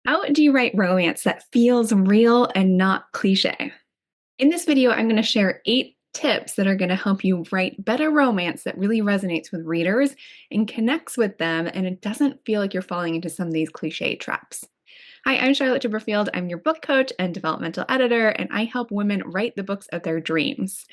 How do you write romance that feels real and not cliche? In this video, I'm going to share 8 tips that are going to help you write better romance that really resonates with readers and connects with them, and it doesn't feel like you're falling into some of these cliche traps. Hi, I'm Charlotte Chipperfield. I'm your book coach and developmental editor, and I help women write the books of their dreams.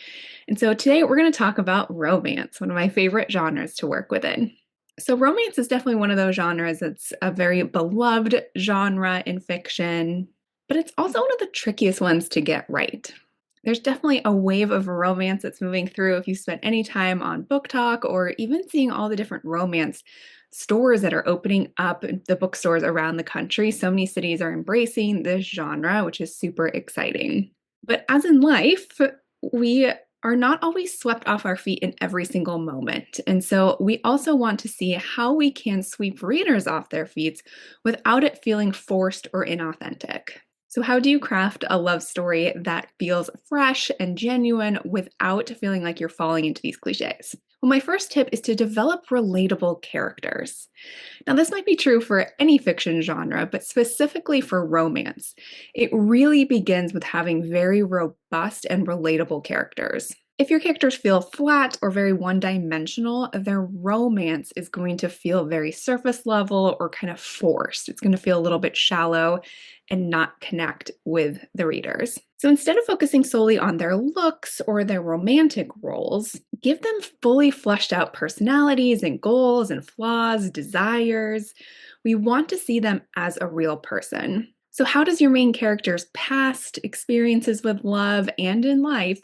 And so today we're going to talk about romance, one of my favorite genres to work within. So, romance is definitely one of those genres that's a very beloved genre in fiction, but it's also one of the trickiest ones to get right. There's definitely a wave of romance that's moving through if you spent any time on Book Talk or even seeing all the different romance stores that are opening up, the bookstores around the country. So many cities are embracing this genre, which is super exciting. But as in life, we are not always swept off our feet in every single moment. And so we also want to see how we can sweep readers off their feet without it feeling forced or inauthentic. So, how do you craft a love story that feels fresh and genuine without feeling like you're falling into these cliches? Well, my first tip is to develop relatable characters. Now, this might be true for any fiction genre, but specifically for romance. It really begins with having very robust and relatable characters. If your characters feel flat or very one dimensional, their romance is going to feel very surface level or kind of forced. It's going to feel a little bit shallow and not connect with the readers. So instead of focusing solely on their looks or their romantic roles, give them fully fleshed out personalities and goals and flaws, desires. We want to see them as a real person. So, how does your main character's past experiences with love and in life?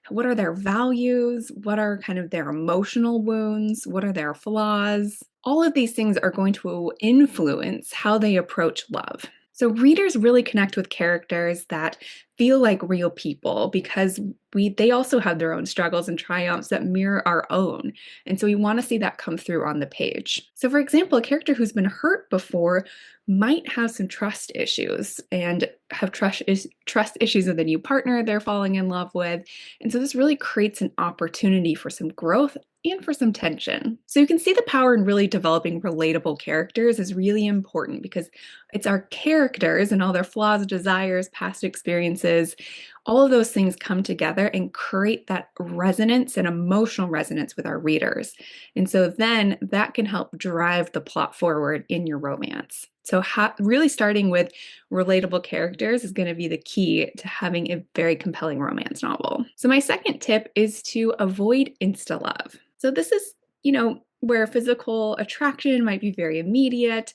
What are their values? What are kind of their emotional wounds? What are their flaws? All of these things are going to influence how they approach love. So readers really connect with characters that feel like real people because they also have their own struggles and triumphs that mirror our own. And so we want to see that come through on the page. So for example, a character who's been hurt before might have some trust issues and have trust issues with a new partner they're falling in love with. And so this really creates an opportunity for some growth and for some tension. So you can see the power in really developing relatable characters is really important because it's our characters and all their flaws, desires, past experiences, all of those things come together and create that resonance and emotional resonance with our readers. And so then that can help drive the plot forward in your romance. So really starting with relatable characters is going to be the key to having a very compelling romance novel. So my second tip is to avoid Insta-Love. So this is, where physical attraction might be very immediate,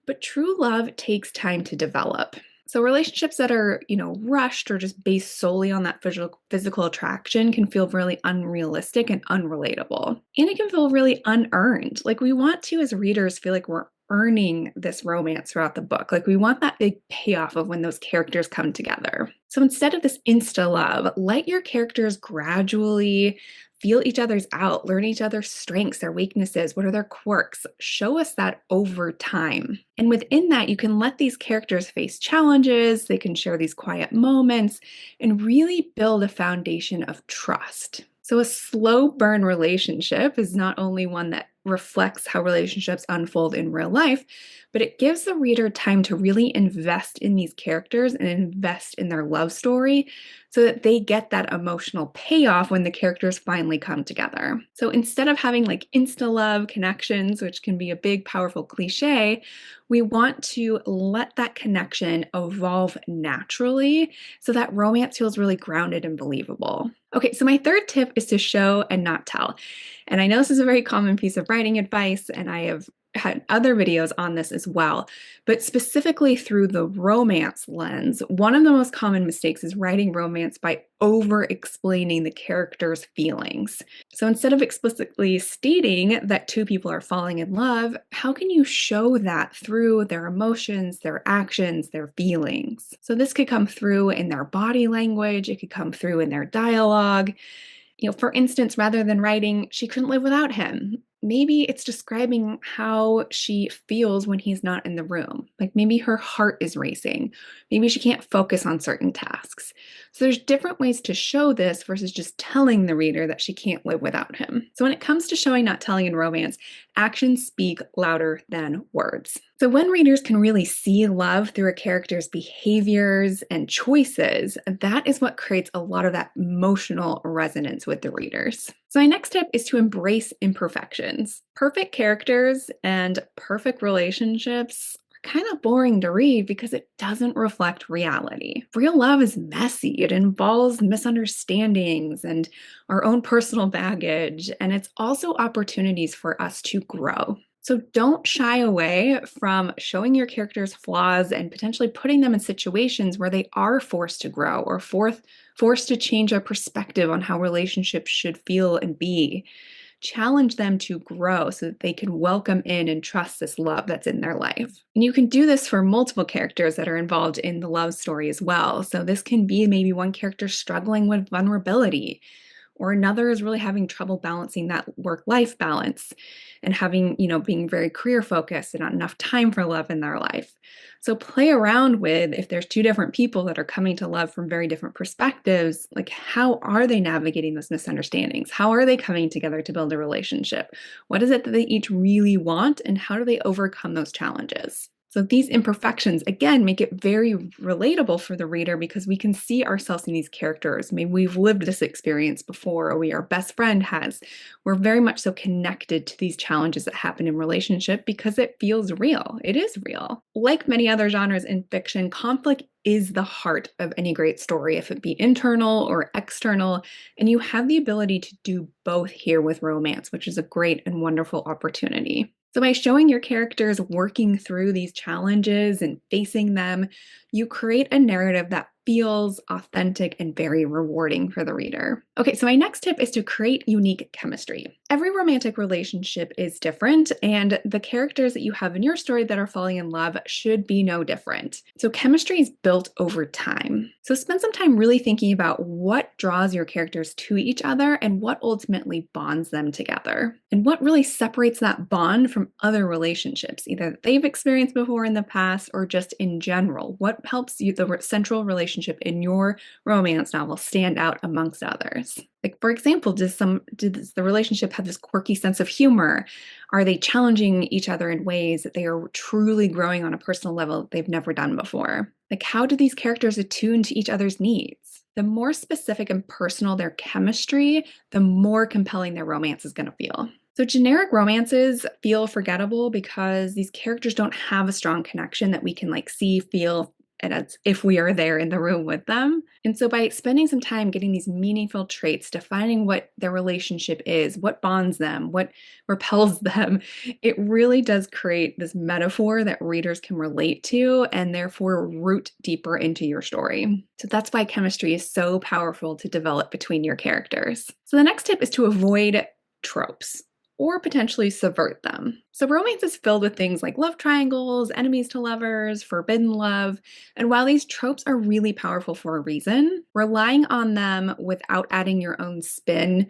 but true love takes time to develop. So relationships that are, rushed or just based solely on that physical attraction can feel really unrealistic and unrelatable. And it can feel really unearned. Like we want to, as readers, feel like we're earning this romance throughout the book. Like we want that big payoff of when those characters come together. So instead of this insta love, let your characters gradually feel each other's out, learn each other's strengths, their weaknesses, what are their quirks. Show us that over time. And within that, you can let these characters face challenges, they can share these quiet moments, and really build a foundation of trust. So a slow burn relationship is not only one that reflects how relationships unfold in real life, but it gives the reader time to really invest in these characters and invest in their love story so that they get that emotional payoff when the characters finally come together. So instead of having like insta-love connections, which can be a big, powerful cliche, we want to let that connection evolve naturally so that romance feels really grounded and believable. Okay, so my third tip is to show and not tell. And I know this is a very common piece of writing advice, and I have had other videos on this as well, but specifically through the romance lens, one of the most common mistakes is writing romance by over-explaining the character's feelings. So instead of explicitly stating that two people are falling in love, how can you show that through their emotions, their actions, their feelings? So this could come through in their body language, it could come through in their dialogue. For instance, rather than writing, she couldn't live without him, maybe it's describing how she feels when he's not in the room. Like maybe her heart is racing. Maybe she can't focus on certain tasks. So there's different ways to show this versus just telling the reader that she can't live without him. So when it comes to showing, not telling in romance, actions speak louder than words. So, when readers can really see love through a character's behaviors and choices, that is what creates a lot of that emotional resonance with the readers. So, my next tip is to embrace imperfections. Perfect characters and perfect relationships are kind of boring to read because it doesn't reflect reality. Real love is messy, it involves misunderstandings and our own personal baggage, and it's also opportunities for us to grow. So don't shy away from showing your characters flaws and potentially putting them in situations where they are forced to grow or forced to change their perspective on how relationships should feel and be. Challenge them to grow so that they can welcome in and trust this love that's in their life. And you can do this for multiple characters that are involved in the love story as well. So this can be maybe one character struggling with vulnerability, or another is really having trouble balancing that work-life balance and having, being very career focused and not enough time for love in their life. So play around with, if there's two different people that are coming to love from very different perspectives, like how are they navigating those misunderstandings? How are they coming together to build a relationship? What is it that they each really want, and how do they overcome those challenges? So these imperfections, again, make it very relatable for the reader because we can see ourselves in these characters. Maybe we've lived this experience before, or our best friend has. We're very much so connected to these challenges that happen in relationship because it feels real. It is real. Like many other genres in fiction, conflict is the heart of any great story, if it be internal or external. And you have the ability to do both here with romance, which is a great and wonderful opportunity. So by showing your characters working through these challenges and facing them, you create a narrative that feels authentic and very rewarding for the reader. Okay, so my next tip is to create unique chemistry. Every romantic relationship is different, and the characters that you have in your story that are falling in love should be no different. So chemistry is built over time. So spend some time really thinking about what draws your characters to each other and what ultimately bonds them together, and what really separates that bond from other relationships, either that they've experienced before in the past or just in general. What helps you, the central relationship in your romance novel, stand out amongst others? Like, for example, does the relationship have this quirky sense of humor? Are they challenging each other in ways that they are truly growing on a personal level that they've never done before? Like, how do these characters attune to each other's needs? The more specific and personal their chemistry, the more compelling their romance is going to feel. So generic romances feel forgettable because these characters don't have a strong connection that we can see, feel, and as if we are there in the room with them. And so by spending some time getting these meaningful traits, defining what their relationship is, what bonds them, what repels them, it really does create this metaphor that readers can relate to and therefore root deeper into your story. So that's why chemistry is so powerful to develop between your characters. So the next tip is to avoid tropes, or potentially subvert them. So romance is filled with things like love triangles, enemies to lovers, forbidden love, and while these tropes are really powerful for a reason, relying on them without adding your own spin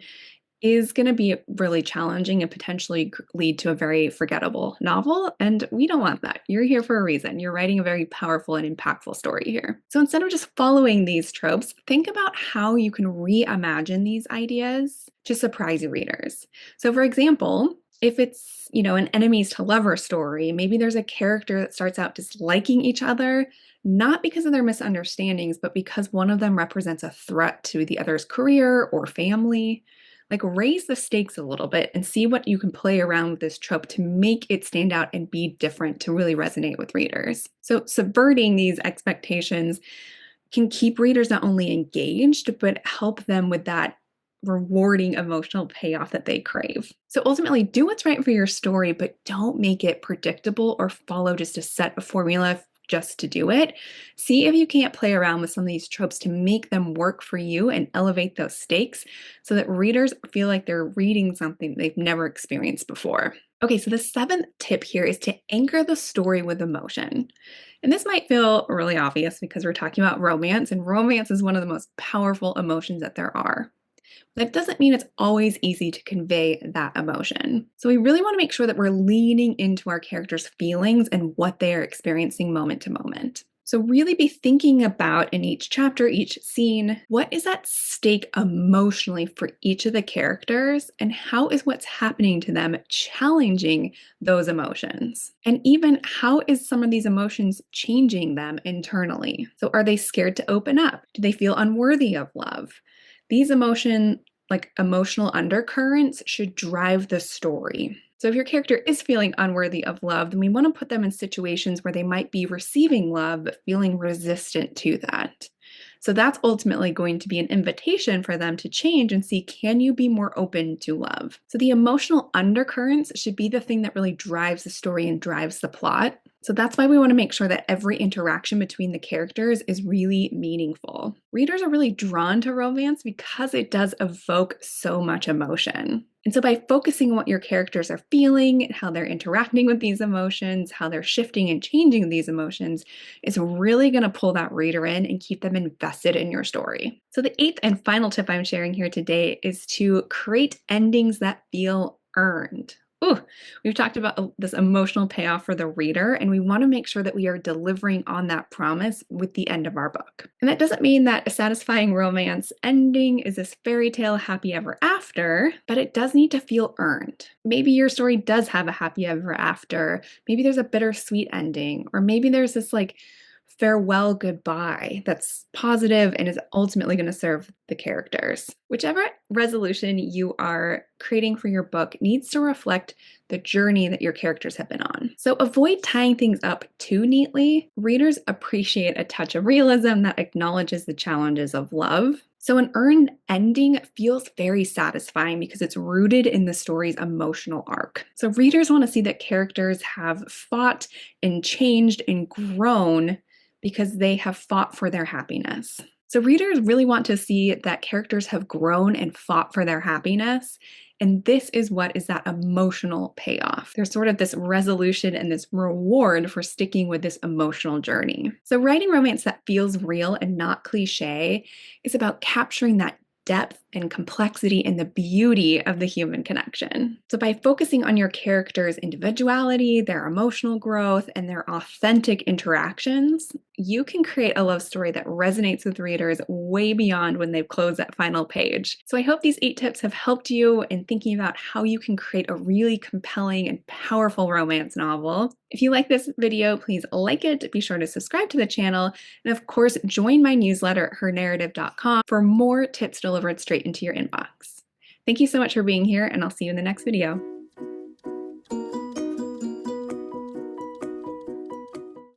is going to be really challenging and potentially lead to a very forgettable novel, and we don't want that. You're here for a reason. You're writing a very powerful and impactful story here. So instead of just following these tropes, think about how you can reimagine these ideas to surprise your readers. So for example, if it's, an enemies to lover story, maybe there's a character that starts out disliking each other, not because of their misunderstandings, but because one of them represents a threat to the other's career or family. Like, raise the stakes a little bit and see what you can play around with this trope to make it stand out and be different to really resonate with readers. So subverting these expectations can keep readers not only engaged, but help them with that rewarding emotional payoff that they crave. So ultimately, do what's right for your story, but don't make it predictable or follow just a set of formula just to do it. See if you can't play around with some of these tropes to make them work for you and elevate those stakes so that readers feel like they're reading something they've never experienced before. Okay, so the seventh tip here is to anchor the story with emotion. And this might feel really obvious because we're talking about romance, and romance is one of the most powerful emotions that there are. That doesn't mean it's always easy to convey that emotion. So we really want to make sure that we're leaning into our characters' feelings and what they are experiencing moment to moment. So, really be thinking about in each chapter, each scene, what is at stake emotionally for each of the characters, and how is what's happening to them challenging those emotions? And even how is some of these emotions changing them internally? So, are they scared to open up? Do they feel unworthy of love? These emotional undercurrents should drive the story. So if your character is feeling unworthy of love, then we want to put them in situations where they might be receiving love, but feeling resistant to that. So that's ultimately going to be an invitation for them to change and see, can you be more open to love? So the emotional undercurrents should be the thing that really drives the story and drives the plot. So that's why we want to make sure that every interaction between the characters is really meaningful. Readers are really drawn to romance because it does evoke so much emotion. And so by focusing on what your characters are feeling, how they're interacting with these emotions, how they're shifting and changing these emotions, is really going to pull that reader in and keep them invested in your story. So the eighth and final tip I'm sharing here today is to create endings that feel earned. Ooh, we've talked about this emotional payoff for the reader, and we want to make sure that we are delivering on that promise with the end of our book. And that doesn't mean that a satisfying romance ending is this fairy tale happy ever after, but it does need to feel earned. Maybe your story does have a happy ever after, maybe there's a bittersweet ending, or maybe there's this farewell goodbye that's positive and is ultimately going to serve the characters. Whichever resolution you are creating for your book needs to reflect the journey that your characters have been on. So avoid tying things up too neatly. Readers appreciate a touch of realism that acknowledges the challenges of love. So an earned ending feels very satisfying because it's rooted in the story's emotional arc. So readers want to see that characters have fought and changed and grown because they have fought for their happiness. So readers really want to see that characters have grown and fought for their happiness. And this is what is that emotional payoff. There's sort of this resolution and this reward for sticking with this emotional journey. So writing romance that feels real and not cliche is about capturing that depth and complexity and the beauty of the human connection. So by focusing on your characters' individuality, their emotional growth, and their authentic interactions, you can create a love story that resonates with readers way beyond when they've closed that final page. So I hope these 8 tips have helped you in thinking about how you can create a really compelling and powerful romance novel. If you like this video, please like it, be sure to subscribe to the channel, and of course, join my newsletter at hernarrative.com for more tips delivered straight into your inbox. Thank you so much for being here, and I'll see you in the next video.